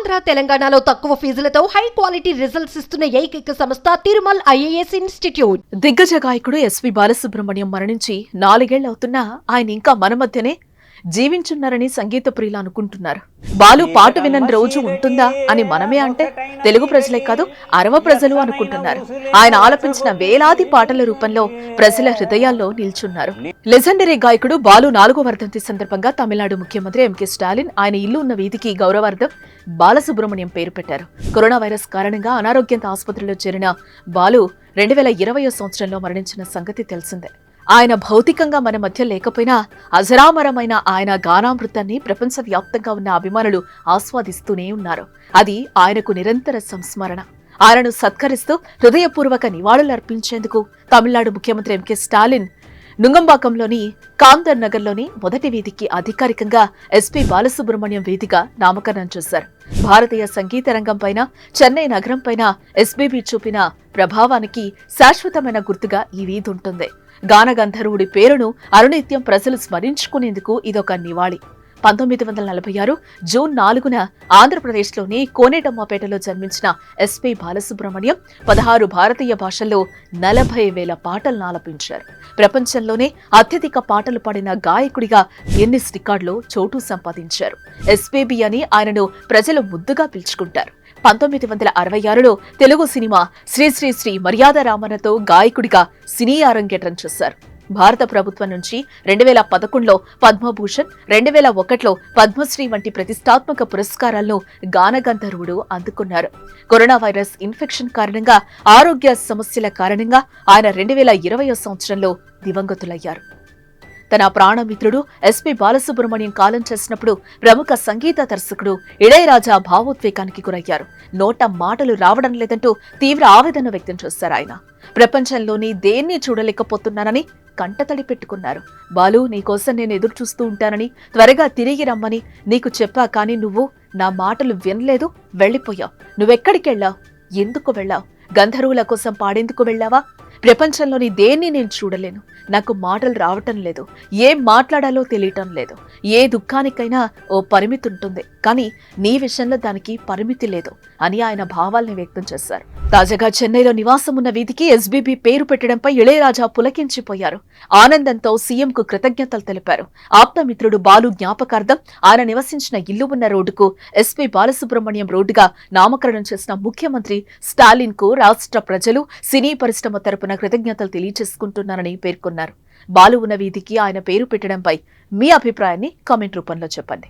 ఆంధ్ర తెలంగాణలో తక్కువ ఫీజులతో high quality results ఇస్తున్న ఏకైక సంస్థ తిరుమల్ ఐఏఎస్ ఇన్స్టిట్యూట్. దిగ్గజ గాయకుడు ఎస్పి బాలసుబ్రహ్మణ్యం మరణించి 4 ఏళ్లవుతున్నా ఆయన ఇంకా మన మధ్యనే జీవించున్నారని సంగీత ప్రియులు అనుకుంటున్నారు. బాలు పాట వినని రోజు ఉంటుందా అని మనమే అంటే తెలుగు ప్రజలే కాదు అరవ ప్రజలు అనుకుంటున్నారు. ఆయన ఆలపించిన వేలాది పాటల రూపంలో ప్రజల హృదయాల్లో నిల్చున్నారు. లెజెండరీ గాయకుడు బాలు 4వ వర్ధంతి సందర్భంగా తమిళనాడు ముఖ్యమంత్రి ఎంకే స్టాలిన్ ఆయన ఇల్లు ఉన్న వీధికి గౌరవార్థం బాలసుబ్రహ్మణ్యం పేరు పెట్టారు. కరోనా వైరస్ కారణంగా అనారోగ్యంతో ఆసుపత్రిలో చేరిన బాలు 2020వ సంవత్సరంలో మరణించిన సంగతి తెలిసిందే. ఆయన భౌతికంగా మన మధ్య లేకపోయినా అజరామరమైన ఆయన గానామృతాన్ని ప్రపంచవ్యాప్తంగా ఉన్న అభిమానులు ఆస్వాదిస్తూనే ఉన్నారు. అది ఆయనకు నిరంతర సంస్మరణ. ఆయనను సత్కరిస్తూ హృదయపూర్వక నివాళులర్పించేందుకు తమిళనాడు ముఖ్యమంత్రి ఎంకే స్టాలిన్ నుంగంబాకంలోని కాందర్ నగర్లోని మొదటి వీధికి అధికారికంగా ఎస్పి బాలసుబ్రహ్మణ్యం వీధిగా నామకరణం చేశారు. భారతీయ సంగీత రంగం పైన చెన్నై నగరం పైన ఎస్బీబీ చూపిన ప్రభావానికి శాశ్వతమైన గుర్తుగా ఈ వీధి ఉంటుంది. గానగంధర్వుడి పేరును అనునిత్యం ప్రజలు స్మరించుకునేందుకు ఇదొక నివాళి. 1946 జూన్ 4న ఆంధ్రప్రదేశ్లోని కోనేటమ్మపేటలో జన్మించిన ఎస్పి బాలసుబ్రహ్మణ్యం 16 భారతీయ భాషల్లో 40,000 పాటలను ఆలపించారు. ప్రపంచంలోనే అత్యధిక పాటలు పాడిన గాయకుడిగా గిన్నిస్ రికార్డులో చోటు సంపాదించారు. ఎస్పీబీ అని ఆయనను ప్రజలు ముద్దుగా పిలుచుకుంటారు. 1966లో తెలుగు సినిమా శ్రీ శ్రీ శ్రీ మర్యాద రామన్నతో గాయకుడిగా సినీ అరంగేట్రం చేశారు. భారత ప్రభుత్వం నుంచి 2011లో పద్మభూషణ్, 2001లో పద్మశ్రీ వంటి ప్రతిష్టాత్మక పురస్కారాలను గానగంధర్వుడు అందుకున్నారు. కరోనా వైరస్ ఇన్ఫెక్షన్ కారణంగా ఆరోగ్య సమస్యల కారణంగా ఆయన 2020వ సంవత్సరంలో దివంగతులయ్యారు. తన ప్రాణమిత్రుడు ఎస్పి బాలసుబ్రహ్మణ్యం కాలం చేసినప్పుడు ప్రముఖ సంగీత దర్శకుడు ఇళయరాజా భావోద్వేగానికి గురయ్యారు. నోట మాటలు రావడం లేదంటూ తీవ్ర ఆవేదన వ్యక్తం చేశారు. ఆయన ప్రపంచంలోని దేన్ని చూడలేకపోతున్నానని కంటతడి పెట్టుకున్నారు. బాలు, నీకోసం నేను ఎదురు చూస్తూ ఉంటానని, త్వరగా తిరిగి రమ్మని నీకు చెప్పా, కానీ నువ్వు నా మాటలు వినలేదు, వెళ్లిపోయావు. నువ్వెక్కడికెళ్ళావు? ఎందుకు వెళ్ళావు? గంధర్వుల కోసం పాడేందుకు వెళ్ళావా? ప్రపంచంలోని దేన్ని నేను చూడలేను. నాకు మాటలు రావటం లేదు. ఏం మాట్లాడాలో తెలియటం లేదు. ఏ దుఃఖానికైనా ఓ పరిమితి ఉంటుంది, కానీ నీ విషయంలో దానికి పరిమితి లేదు అని ఆయన భావాల్ని వ్యక్తం చేశారు. తాజాగా చెన్నైలో నివాసం ఉన్న వీధికి ఎస్బీబీ పేరు పెట్టడంపై ఇళయరాజా పులకించిపోయారు. ఆనందంతో సీఎంకు కృతజ్ఞతలు తెలిపారు. ఆప్తమిత్రుడు బాలు జ్ఞాపకార్థం ఆయన నివసించిన ఇల్లు ఉన్న రోడ్డుకు ఎస్పి బాలసుబ్రహ్మణ్యం రోడ్డుగా నామకరణం చేసిన ముఖ్యమంత్రి స్టాలిన్ కు రాష్ట్ర ప్రజలు, సినీ పరిశ్రమ తరపున కృతజ్ఞతలు తెలియజేసుకుంటున్నారని పేర్కొన్నారు. బాలు ఉన్న వీధికి ఆయన పేరు పెట్టడంపై మీ అభిప్రాయాన్ని కామెంట్ రూపంలో చెప్పండి.